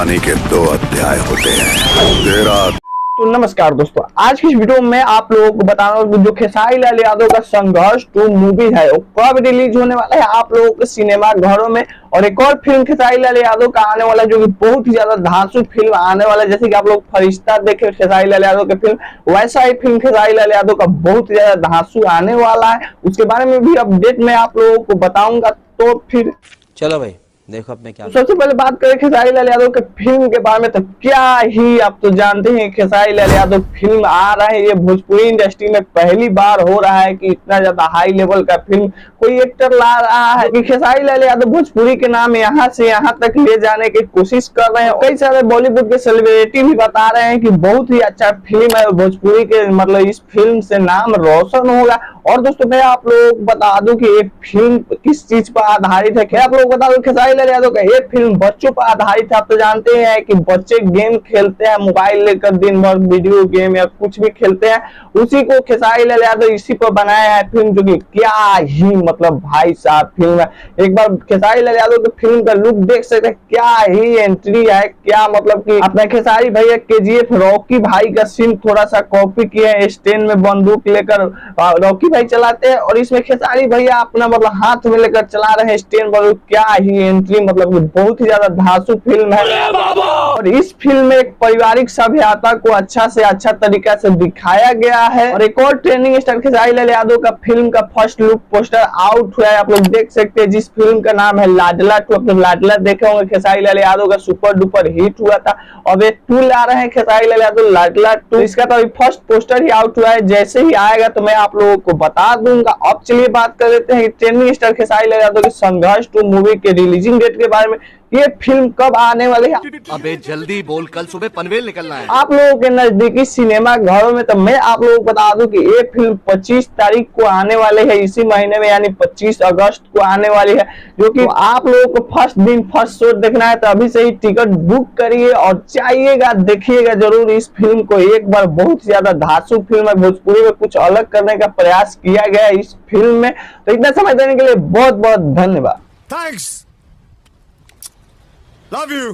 कहानी के 2 अध्याय होते हैं। तेरा तो नमस्कार दोस्तों, आज की इस वीडियो में आप लोगों को बता रहा हूँ जो खेसारी लाल यादव का संघर्ष 2 मूवी है वो कब रिलीज होने वाला है आप लोगों के सिनेमा घरों में। और एक और फिल्म खेसारी लाल यादव का आने वाला जो कि बहुत ही ज्यादा धांसू फिल्म आने वाला है। जैसे कि आप लोग फरिश्ता देखे खेसारी लाल यादव की फिल्म, वैसा ही फिल्म खेसारी लाल यादव का बहुत ही ज्यादा धांसू आने वाला है। उसके बारे में भी अपडेट मैं आप लोगों को बताऊंगा। तो फिर चलो भाई देखो अब मैं क्या सबसे पहले बात करें खेसारी लाल यादव के फिल्म के बारे में, तो क्या ही आप तो जानते हैं खेसारी लाल यादव फिल्म आ रहा है। ये भोजपुरी इंडस्ट्री में पहली बार हो रहा है कि इतना ज्यादा हाई लेवल का फिल्म कोई एक्टर ला रहा है कि खेसारी लाल यादव भोजपुरी के नाम यहाँ से यहाँ तक ले जाने की कोशिश कर रहे हैं। कई सारे बॉलीवुड के सेलिब्रिटी भी बता रहे हैं कि बहुत ही अच्छा फिल्म है, भोजपुरी के मतलब इस फिल्म से नाम रोशन होगा। और दोस्तों मैं आप लोगों को बता दूं कि ये फिल्म किस चीज पर आधारित है। आप लोग बता दूं खेसारी लाल यादव का ये फिल्म बच्चों पर आधारित है। आप तो जानते हैं कि बच्चे गेम खेलते हैं, मोबाइल लेकर दिन भर वीडियो गेम या कुछ भी खेलते हैं, उसी को खेसारी लाल यादव इसी पर बनाया है फिल्म, जो कि क्या ही मतलब भाई साहब फिल्म है। एक बार खेसारी लाल यादव की फिल्म का लुक देख सकते हैं, क्या ही एंट्री है, क्या मतलब कि अपना खेसारी भैया केजीएफ रॉकी भाई का सीन थोड़ा सा कॉपी किए हैं। स्टैंड में बंदूक लेकर रॉकी भाई चलाते हैं और इसमें खेसारी भैया अपना मतलब हाथ में लेकर चला रहे हैं स्टैंड पर। क्या ही एंट्री, मतलब बहुत ही ज्यादा धांसू फिल्म है। और इस फिल्म में एक पारिवारिक सभ्यता को अच्छा से अच्छा तरीका से दिखाया गया है। और एक और ट्रेंडिंग स्टार खेसारी लाल यादव का फिल्म का फर्स्ट लुक पोस्टर आउट हुआ है, आप लोग देख सकते हैं, जिस फिल्म का नाम है लाडला 2। आप लोग लाडला देखे होंगे, खेसारी लाल यादव का सुपर डुपर हिट हुआ था। अब ये 2 ला रहे हैं खेसारी लाल यादव लाडला 2। इसका तो अभी फर्स्ट पोस्टर ही आउट हुआ है, जैसे ही आएगा तो मैं आप लोगों को बता दूंगा। अब चलिए बात कर लेते हैं ट्रेंडिंग स्टार खेसारी लाल यादव की संघर्ष 2 मूवी के रिलीजिंग डेट के बारे में। ये फिल्म कब आने वाली है? अबे जल्दी बोल, कल सुबह पनवेल निकलना है आप लोगों के नजदीकी सिनेमा घरों में। तो मैं आप लोगों को बता दूं कि ये फिल्म 25 तारीख को आने वाली है, इसी महीने में, यानी 25 अगस्त को आने वाली है। जो कि आप लोगों को फर्स्ट दिन फर्स्ट शो देखना है तो अभी से ही टिकट बुक करिए और जाइएगा, देखिएगा जरूर इस फिल्म को एक बार। बहुत ज्यादा धांसू फिल्म है, भोजपुरी में कुछ अलग करने का प्रयास किया गया है इस फिल्म में। तो इतना समय देने के लिए बहुत बहुत धन्यवाद। Thanks, love you.